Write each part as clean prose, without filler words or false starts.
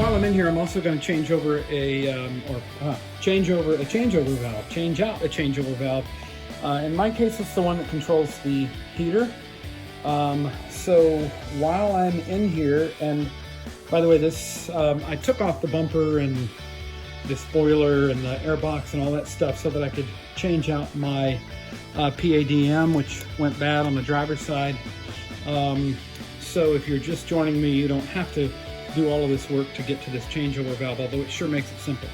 while I'm in here, I'm also going to change over changeover valve, change out a changeover valve. In my case, it's the one that controls the heater. So while I'm in here, and by the way, this I took off the bumper and the spoiler and the air box and all that stuff so that I could change out my PADM, which went bad on the driver's side. So if you're just joining me, you don't have to do all of this work to get to this changeover valve, although it sure makes it simple.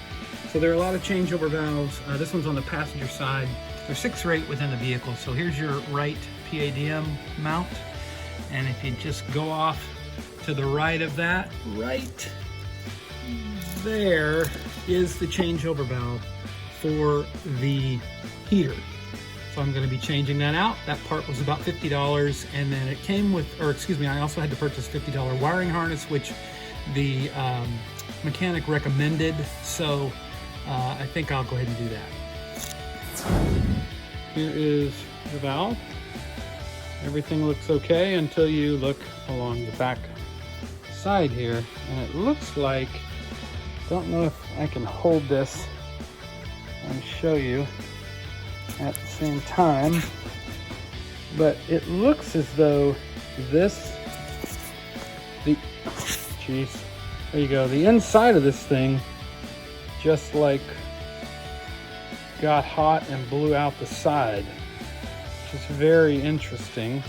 So there are a lot of changeover valves. This one's on the passenger side. There's 6 or 8 within the vehicle. So here's your right PADM mount. And if you just go off to the right of that, right there is the changeover valve for the heater. So I'm going to be changing that out. That part was about $50, and then it came with, or excuse me, I also had to purchase a $50 wiring harness, which the mechanic recommended. So I think I'll go ahead and do that. Here is the valve. Everything looks okay until you look along the back side here, and it looks like, don't know if I can hold this and show you at the same time, but it looks as though this, there you go, the inside of this thing just like got hot and blew out the side, which is very interesting.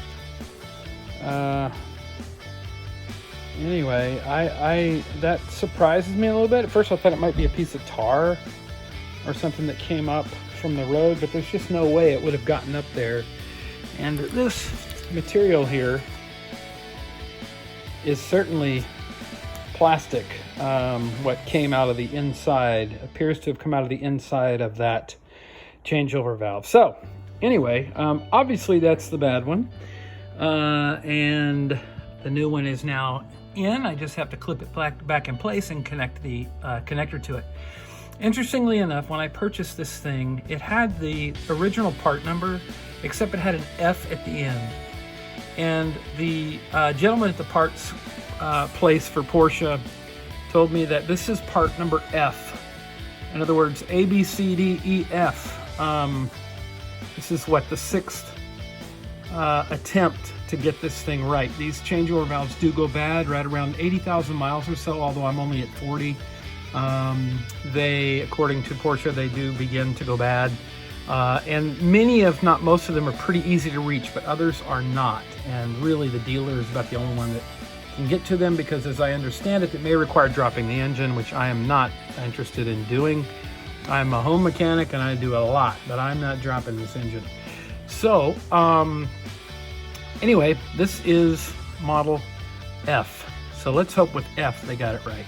Anyway, I that surprises me a little bit. At first I thought it might be a piece of tar or something that came up from the road, but there's just no way it would have gotten up there. And this material here is certainly plastic. What came out of the inside appears to have come out of the inside of that changeover valve. So anyway, obviously that's the bad one, and the new one is now in. I just have to clip it back in place and connect the connector to it. Interestingly enough, when I purchased this thing, it had the original part number, except it had an F at the end. And the gentleman at the parts place for Porsche told me that this is part number F. In other words, A, B, C, D, E, F. This is what, the 6th attempt to get this thing right. These changeover valves do go bad right around 80,000 miles or so, although I'm only at 40. They, according to Porsche, they do begin to go bad. And many, if not most of them, are pretty easy to reach, but others are not. And really the dealer is about the only one that can get to them, because as I understand it, it may require dropping the engine, which I am not interested in doing. I'm a home mechanic and I do a lot, but I'm not dropping this engine. So, anyway, this is model F. So let's hope with F they got it right.